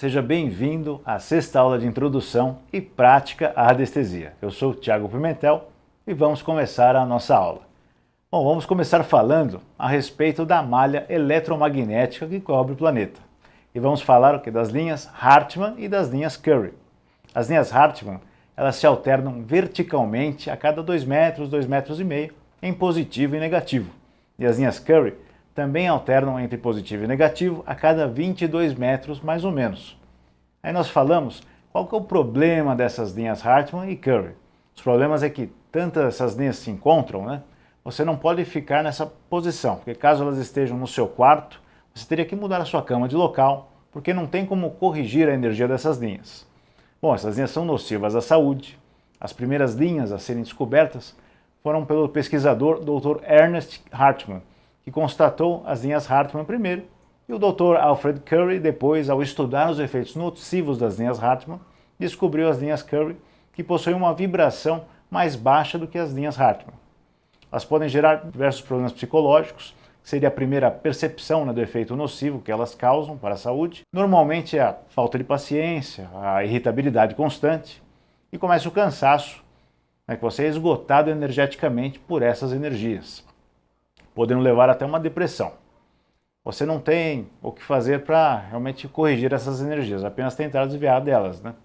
Seja bem-vindo à sexta aula de Introdução e Prática à Radiestesia. Eu sou o Thiago Pimentel e vamos começar a nossa aula. Bom, vamos começar falando a respeito da malha eletromagnética que cobre o planeta. E vamos falar das linhas Hartmann e das linhas Curry. As linhas Hartmann, elas se alternam verticalmente a cada 2 metros, 2,5 metros, em positivo e negativo. E as linhas Curry também alternam entre positivo e negativo a cada 22 metros, mais ou menos. Aí nós falamos qual que é o problema dessas linhas Hartmann e Curry. Os problemas é que tanto essas linhas se encontram, né? Você não pode ficar nessa posição, porque caso elas estejam no seu quarto, você teria que mudar a sua cama de local, porque não tem como corrigir a energia dessas linhas. Bom, essas linhas são nocivas à saúde. As primeiras linhas a serem descobertas foram pelo pesquisador Dr. Ernest Hartmann, que constatou as linhas Hartmann primeiro, e o Dr. Alfred Curry, depois, ao estudar os efeitos nocivos das linhas Hartmann, descobriu as linhas Curry, que possuem uma vibração mais baixa do que as linhas Hartmann. Elas podem gerar diversos problemas psicológicos, que seria a primeira percepção do efeito nocivo que elas causam para a saúde. Normalmente é a falta de paciência, a irritabilidade constante, e começa o cansaço, que você é esgotado energeticamente por essas energias, podendo levar até uma depressão. Você não tem o que fazer para realmente corrigir essas energias, apenas tentar desviar delas, né?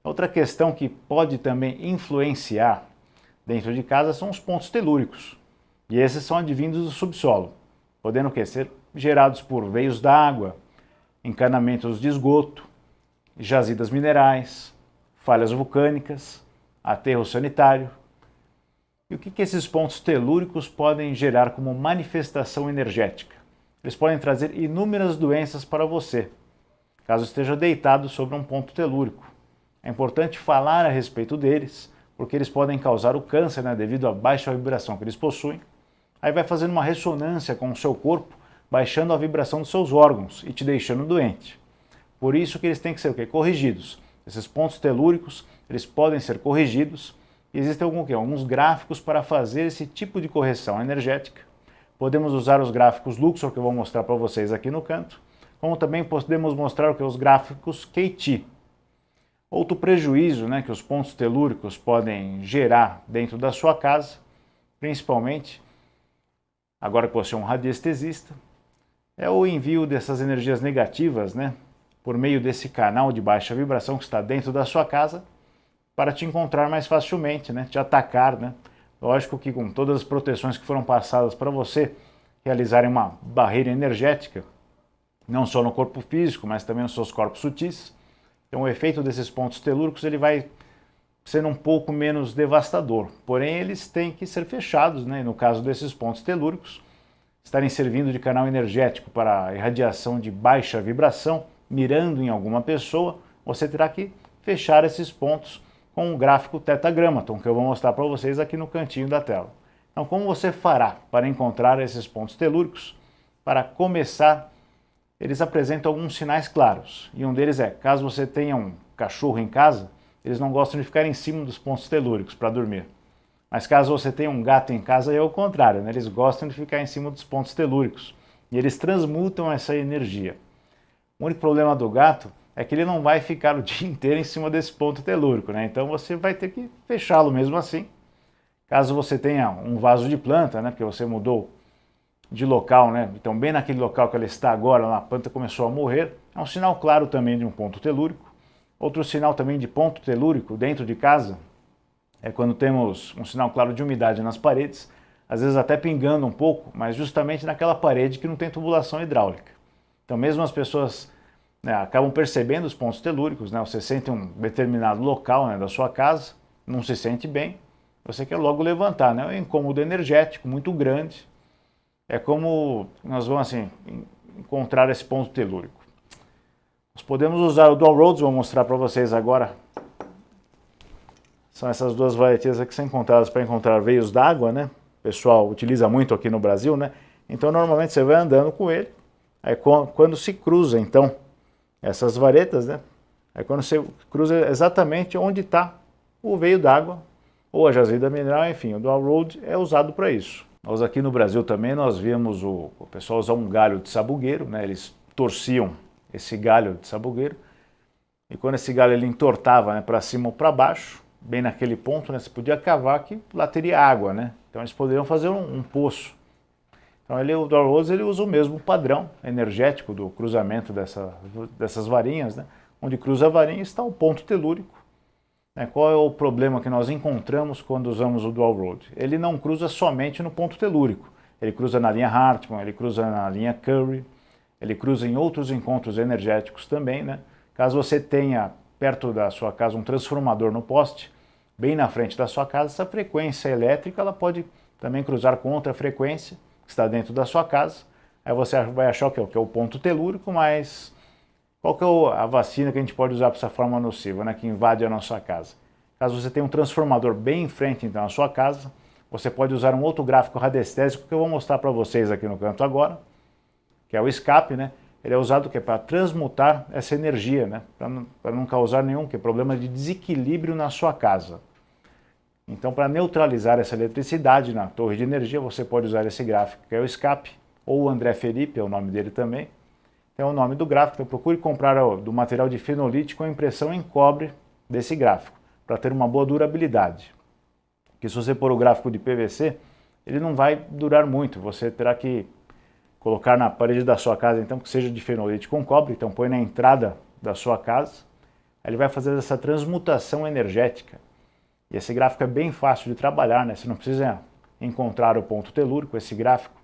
Outra questão que pode também influenciar dentro de casa são os pontos telúricos, e esses são advindos do subsolo, podendo ser gerados por veios d'água, encanamentos de esgoto, jazidas minerais, falhas vulcânicas, aterro sanitário. E o que esses pontos telúricos podem gerar como manifestação energética? Eles podem trazer inúmeras doenças para você, caso esteja deitado sobre um ponto telúrico. É importante falar a respeito deles, porque eles podem causar o câncer, devido à baixa vibração que eles possuem. Aí vai fazendo uma ressonância com o seu corpo, baixando a vibração dos seus órgãos e te deixando doente. Por isso que eles têm que ser corrigidos. Esses pontos telúricos, eles podem ser corrigidos. Existem alguns gráficos para fazer esse tipo de correção energética. Podemos usar os gráficos Luxor, que eu vou mostrar para vocês aqui no canto, como também podemos mostrar os gráficos KT. Outro prejuízo que os pontos telúricos podem gerar dentro da sua casa, principalmente agora que você é um radiestesista, é o envio dessas energias negativas, por meio desse canal de baixa vibração que está dentro da sua casa, para te encontrar mais facilmente, te atacar, Lógico que com todas as proteções que foram passadas para você realizarem uma barreira energética, não só no corpo físico, mas também nos seus corpos sutis. Então o efeito desses pontos telúricos ele vai ser um pouco menos devastador, porém eles têm que ser fechados, no caso desses pontos telúricos, estarem servindo de canal energético para a irradiação de baixa vibração, mirando em alguma pessoa, você terá que fechar esses pontos com um gráfico Tetragrammaton, que eu vou mostrar para vocês aqui no cantinho da tela. Então, como você fará para encontrar esses pontos telúricos? Para começar, eles apresentam alguns sinais claros, e um deles é, caso você tenha um cachorro em casa, eles não gostam de ficar em cima dos pontos telúricos para dormir. Mas caso você tenha um gato em casa, é o contrário, eles gostam de ficar em cima dos pontos telúricos, e eles transmutam essa energia. O único problema do gato é que ele não vai ficar o dia inteiro em cima desse ponto telúrico, então você vai ter que fechá-lo mesmo assim. Caso você tenha um vaso de planta, porque você mudou de local, então bem naquele local que ela está agora, a planta começou a morrer, é um sinal claro também de um ponto telúrico. Outro sinal também de ponto telúrico dentro de casa é quando temos um sinal claro de umidade nas paredes, às vezes até pingando um pouco, mas justamente naquela parede que não tem tubulação hidráulica. Então mesmo as pessoas acabam percebendo os pontos telúricos, você sente um determinado local da sua casa, não se sente bem, você quer logo levantar, é um incômodo energético muito grande, é como nós vamos encontrar esse ponto telúrico. Nós podemos usar o Dual Roads, vou mostrar para vocês agora, são essas duas varetas que são encontradas para encontrar veios d'água, o pessoal utiliza muito aqui no Brasil, então normalmente você vai andando com ele, aí quando se cruza então, essas varetas, aí quando você cruza exatamente onde está o veio d'água, ou a jazida mineral, enfim, o Dual Road é usado para isso. Nós aqui no Brasil também nós vimos o pessoal usar um galho de sabugueiro, eles torciam esse galho de sabugueiro E quando esse galho ele entortava, né, para cima ou para baixo, bem naquele ponto, né, você podia cavar que lá teria água, né? Então eles poderiam fazer um poço. Então o Dwarf Rhodes ele usa o mesmo padrão energético do cruzamento dessas varinhas, né? Onde cruza a varinha está o ponto telúrico. Né? Qual é o problema que nós encontramos quando usamos o Dual Road? Ele não cruza somente no ponto telúrico. Ele cruza na linha Hartmann, ele cruza na linha Curry, ele cruza em outros encontros energéticos também, né? Caso você tenha perto da sua casa um transformador no poste, bem na frente da sua casa, essa frequência elétrica ela pode também cruzar com outra frequência que está dentro da sua casa. Aí você vai achar que é o ponto telúrico, mas qual que é a vacina que a gente pode usar para essa forma nociva, né, que invade a nossa casa? Caso você tenha um transformador bem em frente então, à sua casa, você pode usar um outro gráfico radiestésico que eu vou mostrar para vocês aqui no canto agora, que é o escape, né? Ele é usado para transmutar essa energia, né? Para não causar nenhum problema de desequilíbrio na sua casa. Então, para neutralizar essa eletricidade na torre de energia, você pode usar esse gráfico, que é o escape, ou o André Felipe, é o nome dele também. É o nome do gráfico, então procure comprar do material de fenolite com impressão em cobre desse gráfico, para ter uma boa durabilidade. Porque se você pôr o gráfico de PVC, ele não vai durar muito, você terá que colocar na parede da sua casa, então, que seja de fenolite com cobre, então põe na entrada da sua casa, aí ele vai fazer essa transmutação energética. E esse gráfico é bem fácil de trabalhar, né? Você não precisa encontrar o ponto telúrico, esse gráfico,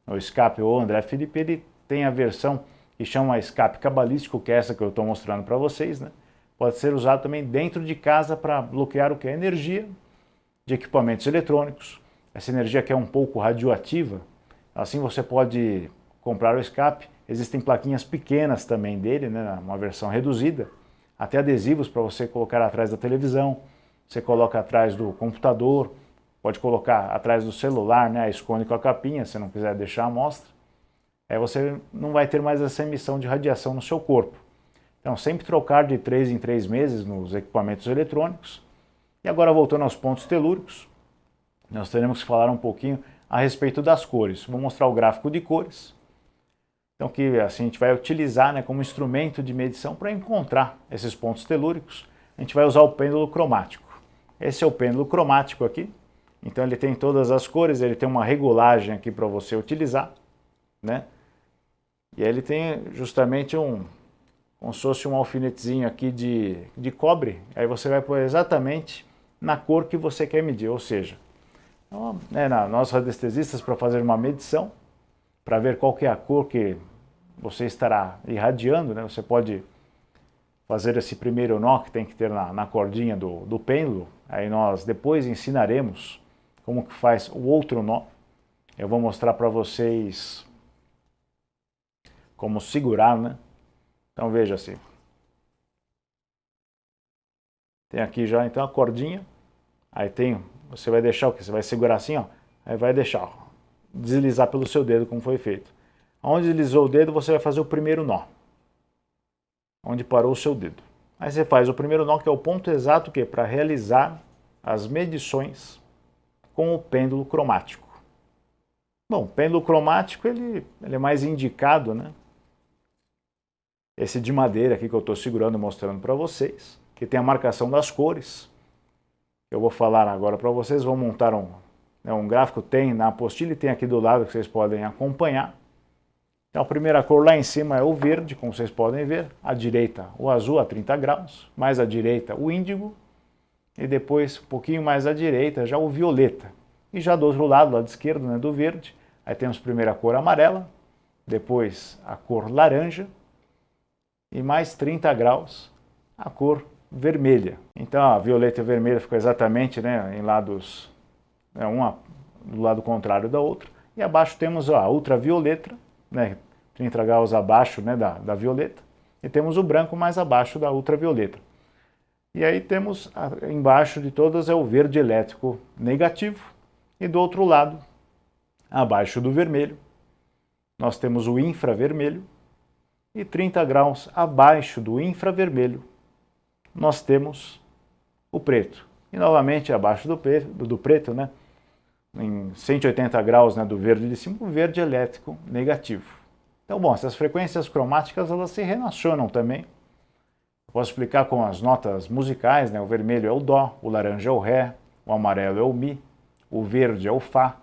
o escape ou André Felipe, ele tem a versão que chama escape cabalístico, que é essa que eu estou mostrando para vocês, né? Pode ser usado também dentro de casa para bloquear o que é energia de equipamentos eletrônicos, essa energia que é um pouco radioativa. Assim você pode comprar o escape, existem plaquinhas pequenas também dele, né, uma versão reduzida, até adesivos para você colocar atrás da televisão, você coloca atrás do computador, pode colocar atrás do celular, né, esconde com a capinha, se não quiser deixar a mostra. Aí você não vai ter mais essa emissão de radiação no seu corpo. Então sempre trocar de 3 em 3 meses nos equipamentos eletrônicos. E agora voltando aos pontos telúricos, nós teremos que falar um pouquinho a respeito das cores. Vou mostrar o gráfico de cores, então que assim a gente vai utilizar, né, como instrumento de medição para encontrar esses pontos telúricos. A gente vai usar o pêndulo cromático. Esse é o pêndulo cromático aqui, então ele tem todas as cores, ele tem uma regulagem aqui para você utilizar, né? E aí ele tem justamente como se fosse um alfinetezinho aqui de cobre, aí você vai pôr exatamente na cor que você quer medir, ou seja, então, nós radiestesistas, para fazer uma medição, para ver qual que é a cor que você estará irradiando, né? Você pode fazer esse primeiro nó que tem que ter na cordinha do pêndulo, aí nós depois ensinaremos como que faz o outro nó. Eu vou mostrar para vocês como segurar, né? Então veja assim, tem aqui já então a cordinha, aí você vai deixar o que? Você vai segurar assim, ó, aí vai deixar, ó, deslizar pelo seu dedo como foi feito. Onde deslizou o dedo, você vai fazer o primeiro nó, onde parou o seu dedo. Aí você faz o primeiro nó, que é o ponto exato que para realizar as medições com o pêndulo cromático. Bom, o pêndulo cromático ele é mais indicado, né? Esse de madeira aqui que eu estou segurando e mostrando para vocês, que tem a marcação das cores. Eu vou falar agora para vocês, vou montar um gráfico, tem na apostila e tem aqui do lado que vocês podem acompanhar. Então a primeira cor lá em cima é o verde, como vocês podem ver, à direita o azul a 30 graus, mais à direita o índigo, e depois um pouquinho mais à direita já o violeta. E já do outro lado esquerdo, né, do verde, aí temos primeiro a cor amarela, depois a cor laranja, e mais 30 graus a cor vermelha. Então a violeta e a vermelha ficam exatamente, né, em lados, uma do lado contrário da outra. E abaixo temos a ultravioleta, né, 30 graus abaixo, né, da violeta. E temos o branco mais abaixo da ultravioleta. E aí temos, embaixo de todas é o verde elétrico negativo. E do outro lado, abaixo do vermelho, nós temos o infravermelho. E 30 graus abaixo do infravermelho, nós temos o preto. E novamente abaixo do preto, né, em 180 graus, né, do verde de cima, o verde elétrico negativo. Então, bom, essas frequências cromáticas elas se relacionam também Posso explicar com as notas musicais, né? O vermelho é o Dó, o laranja é o Ré, o amarelo é o Mi, o verde é o Fá,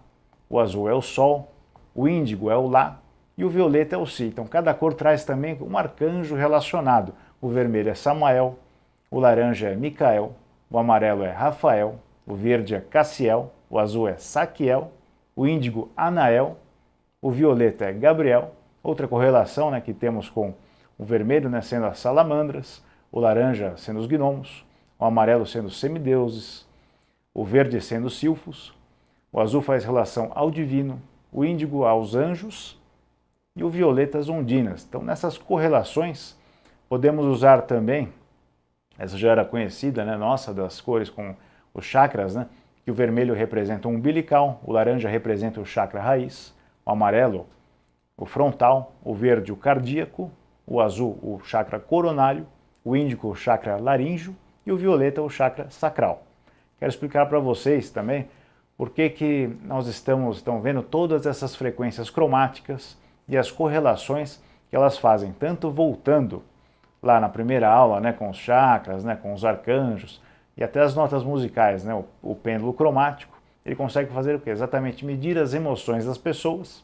o azul é o Sol, o índigo é o Lá e o violeta é o Si. Então cada cor traz também um arcanjo relacionado. O vermelho é Samael, o laranja é Micael, o amarelo é Rafael, o verde é Cassiel, o azul é Saquiel, o índigo Anael, o violeta é Gabriel. Outra correlação, né, que temos com o vermelho, né, sendo as salamandras, o laranja sendo os gnomos, o amarelo sendo os semideuses, o verde sendo os silfos, o azul faz relação ao divino, o índigo aos anjos e o violeta às ondinas. Então nessas correlações podemos usar também, essa já era conhecida, né, nossa, das cores com os chakras, né, que o vermelho representa o umbilical, o laranja representa o chakra raiz, o amarelo o frontal, o verde o cardíaco, o azul o chakra coronário, o índico o chakra laríngeo e o violeta o chakra sacral. Quero explicar para vocês também por que nós estamos vendo todas essas frequências cromáticas e as correlações que elas fazem, tanto voltando lá na primeira aula, né, com os chakras, né, com os arcanjos e até as notas musicais, né, o pêndulo cromático, ele consegue fazer o quê? Exatamente medir as emoções das pessoas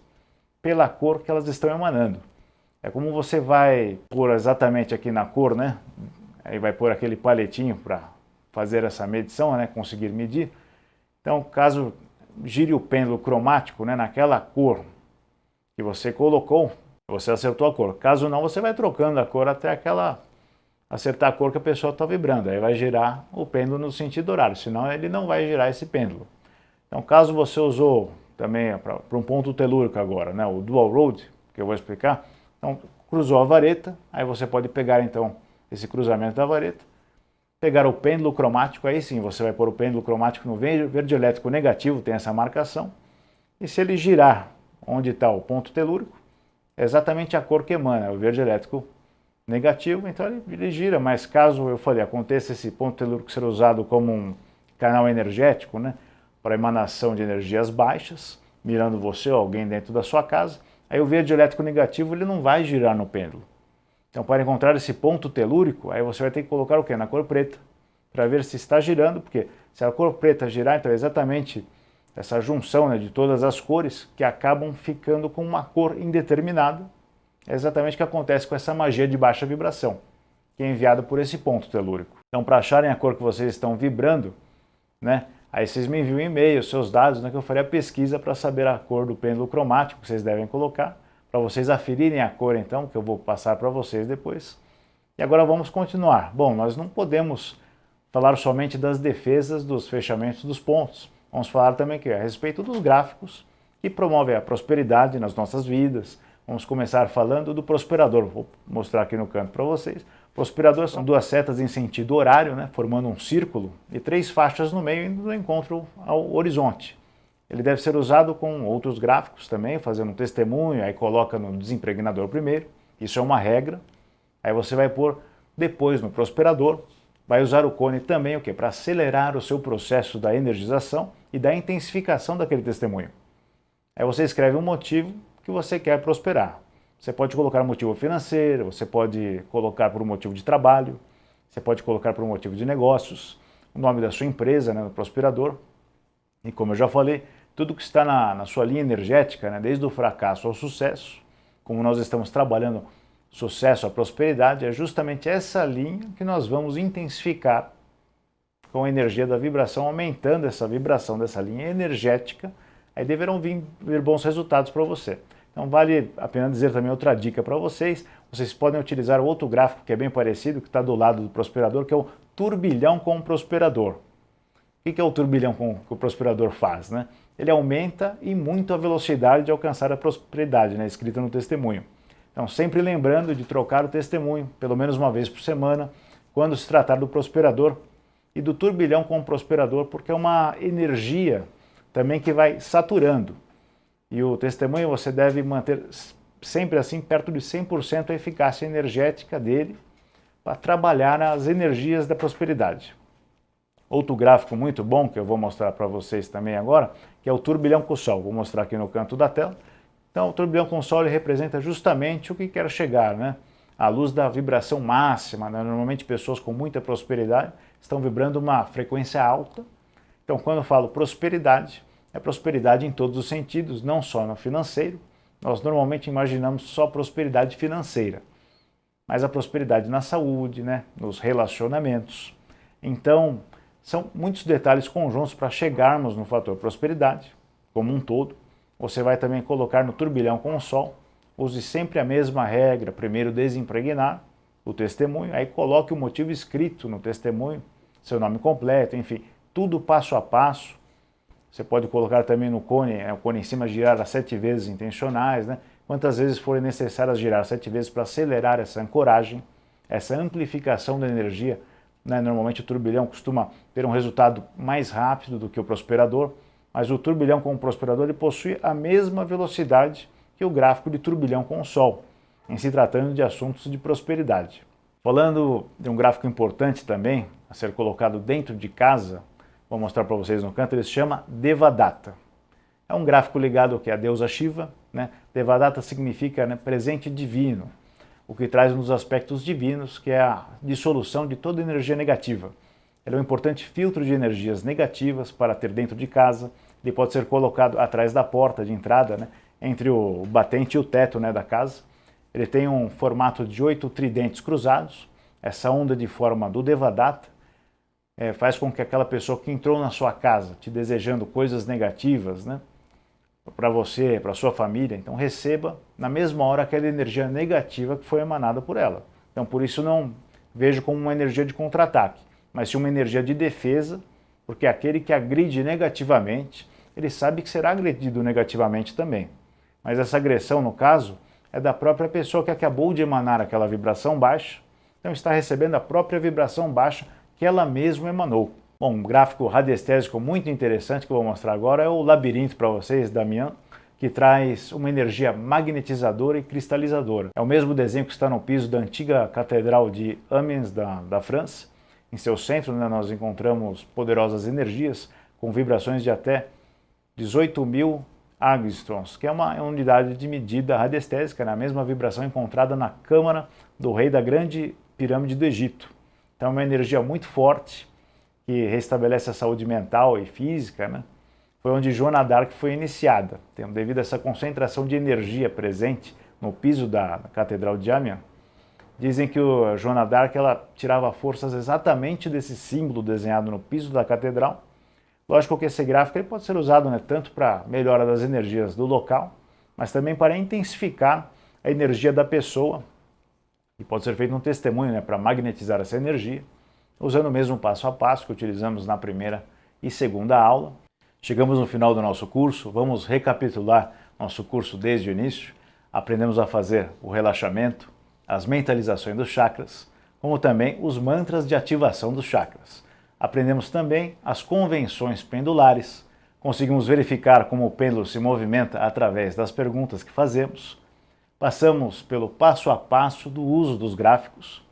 pela cor que elas estão emanando. É como você vai pôr exatamente aqui na cor, né? Aí vai pôr aquele paletinho para fazer essa medição, né? Conseguir medir. Então, caso gire o pêndulo cromático, né, naquela cor que você colocou, você acertou a cor. Caso não, você vai trocando a cor até acertar a cor que a pessoa está vibrando. Aí vai girar o pêndulo no sentido horário, senão ele não vai girar esse pêndulo. Então, caso você usou também para um ponto telúrico agora, né, o dual road, que eu vou explicar, então cruzou a vareta, aí você pode pegar então esse cruzamento da vareta, pegar o pêndulo cromático, aí sim você vai pôr o pêndulo cromático no verde elétrico negativo, tem essa marcação, e se ele girar onde está o ponto telúrico, é exatamente a cor que emana, o verde elétrico negativo, então ele gira, mas caso eu falei, aconteça esse ponto telúrico ser usado como um canal energético, né, para emanação de energias baixas, mirando você ou alguém dentro da sua casa, aí o verde elétrico negativo ele não vai girar no pêndulo. Então, para encontrar esse ponto telúrico, aí você vai ter que colocar o quê? Na cor preta, para ver se está girando, porque se a cor preta girar, então é exatamente essa junção, né, de todas as cores que acabam ficando com uma cor indeterminada, é exatamente o que acontece com essa magia de baixa vibração, que é enviada por esse ponto telúrico. Então, para acharem a cor que vocês estão vibrando, né, aí vocês me enviam um e-mail, seus dados, né, que eu farei a pesquisa para saber a cor do pêndulo cromático que vocês devem colocar, para vocês aferirem a cor então, que eu vou passar para vocês depois. E agora vamos continuar. Bom, nós não podemos falar somente das defesas dos fechamentos dos pontos. Vamos falar também aqui a respeito dos gráficos que promovem a prosperidade nas nossas vidas. Vamos começar falando do prosperador. Vou mostrar aqui no canto para vocês. Prosperador são duas setas em sentido horário, né, formando um círculo e 3 faixas no meio indo do encontro ao horizonte. Ele deve ser usado com outros gráficos também, fazendo um testemunho, aí coloca no desimpregnador primeiro, isso é uma regra. Aí você vai pôr depois no prosperador, vai usar o cone também o quê? Para acelerar o seu processo da energização e da intensificação daquele testemunho. Aí você escreve um motivo que você quer prosperar. Você pode colocar um motivo financeiro, você pode colocar por um motivo de trabalho, você pode colocar por um motivo de negócios, o nome da sua empresa, né, no prosperador. E como eu já falei, tudo que está na sua linha energética, né, desde o fracasso ao sucesso, como nós estamos trabalhando sucesso à prosperidade, é justamente essa linha que nós vamos intensificar com a energia da vibração, aumentando essa vibração dessa linha energética, aí deverão vir bons resultados para você. Então vale a pena dizer também outra dica para vocês, vocês podem utilizar outro gráfico que é bem parecido, que está do lado do prosperador, que é o turbilhão com o prosperador. O que é o turbilhão que o prosperador faz, né? Ele aumenta e muito a velocidade de alcançar a prosperidade, né, escrita no testemunho. Então sempre lembrando de trocar o testemunho, pelo menos uma vez por semana, quando se tratar do prosperador e do turbilhão com o prosperador, porque é uma energia também que vai saturando. E o testemunho você deve manter sempre assim perto de 100% a eficácia energética dele para trabalhar nas energias da prosperidade. Outro gráfico muito bom que eu vou mostrar para vocês também agora, que é o turbilhão com o Sol. Vou mostrar aqui no canto da tela. Então o turbilhão com o Sol ele representa justamente o que quer chegar, né? à luz da vibração máxima, né? Normalmente pessoas com muita prosperidade estão vibrando uma frequência alta. Então, quando eu falo prosperidade, é prosperidade em todos os sentidos, não só no financeiro. Nós normalmente imaginamos só prosperidade financeira, mas a prosperidade na saúde, né? Nos relacionamentos. Então, são muitos detalhes conjuntos para chegarmos no fator prosperidade, como um todo. Você vai também colocar no turbilhão com o Sol. Use sempre a mesma regra, primeiro desimpregnar o testemunho, aí coloque o motivo escrito no testemunho, seu nome completo, enfim, tudo passo a passo. Você pode colocar também no cone, o cone em cima, girar as 7 vezes intencionais, né? Quantas vezes forem necessárias girar 7 vezes para acelerar essa ancoragem, essa amplificação da energia, né? Normalmente o turbilhão costuma ter um resultado mais rápido do que o prosperador, mas o turbilhão com o prosperador ele possui a mesma velocidade que o gráfico de turbilhão com o Sol, em se tratando de assuntos de prosperidade. Falando de um gráfico importante também, a ser colocado dentro de casa, vou mostrar para vocês no canto, ele se chama Devadatta. É um gráfico ligado ao que? A deusa Shiva, né? Devadatta significa, né, presente divino, o que traz nos aspectos divinos, que é a dissolução de toda energia negativa. Ele é um importante filtro de energias negativas para ter dentro de casa. Ele pode ser colocado atrás da porta de entrada, né, entre o batente e o teto, né, da casa. Ele tem um formato de 8 tridentes cruzados. Essa onda de forma do Devadatta faz com que aquela pessoa que entrou na sua casa te desejando coisas negativas, né, para você, para sua família, então receba na mesma hora aquela energia negativa que foi emanada por ela. Então por isso não vejo como uma energia de contra-ataque, mas sim uma energia de defesa, porque aquele que agride negativamente, ele sabe que será agredido negativamente também. Mas essa agressão, no caso, é da própria pessoa que acabou de emanar aquela vibração baixa, então está recebendo a própria vibração baixa que ela mesma emanou. Bom, um gráfico radiestésico muito interessante que eu vou mostrar agora é o labirinto para vocês, Damian, que traz uma energia magnetizadora e cristalizadora. É o mesmo desenho que está no piso da antiga Catedral de Amiens, da França. Em seu centro, né, nós encontramos poderosas energias com vibrações de até 18.000 angstroms, que é uma unidade de medida radiestésica, na mesma vibração encontrada na câmara do rei da grande pirâmide do Egito. Então é uma energia muito forte, que restabelece a saúde mental e física, né? Foi onde Joana d'Arc foi iniciada. Então, devido a essa concentração de energia presente no piso da Catedral de Amiens, dizem que a Joana d'Arc ela tirava forças exatamente desse símbolo desenhado no piso da catedral. Lógico que esse gráfico ele pode ser usado, né, tanto para melhora das energias do local, mas também para intensificar a energia da pessoa, e pode ser feito um testemunho, né, para magnetizar essa energia, usando o mesmo passo a passo que utilizamos na primeira e segunda aula. Chegamos no final do nosso curso, vamos recapitular nosso curso desde o início. Aprendemos a fazer o relaxamento, as mentalizações dos chakras, como também os mantras de ativação dos chakras. Aprendemos também as convenções pendulares, conseguimos verificar como o pêndulo se movimenta através das perguntas que fazemos. Passamos pelo passo a passo do uso dos gráficos,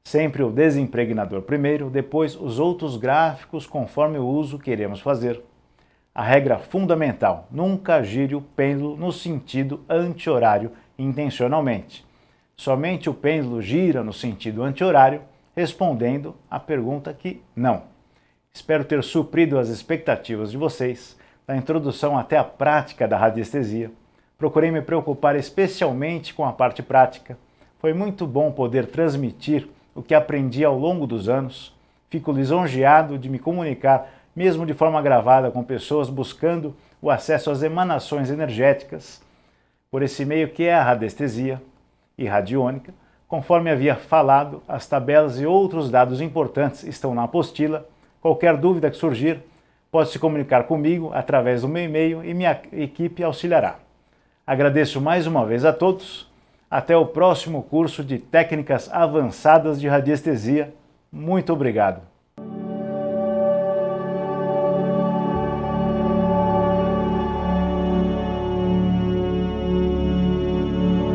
sempre o desimpregnador primeiro, depois os outros gráficos conforme o uso que iremos fazer. A regra fundamental, nunca gire o pêndulo no sentido anti-horário intencionalmente. Somente o pêndulo gira no sentido anti-horário, respondendo à pergunta que não. Espero ter suprido as expectativas de vocês, da introdução até a prática da radiestesia. Procurei me preocupar especialmente com a parte prática. Foi muito bom poder transmitir o que aprendi ao longo dos anos. Fico lisonjeado de me comunicar, mesmo de forma gravada, com pessoas buscando o acesso às emanações energéticas, por esse meio que é a radiestesia e radiônica. Conforme havia falado, as tabelas e outros dados importantes estão na apostila. Qualquer dúvida que surgir, pode se comunicar comigo através do meu e-mail e minha equipe auxiliará. Agradeço mais uma vez a todos. Até o próximo curso de técnicas avançadas de radiestesia. Muito obrigado.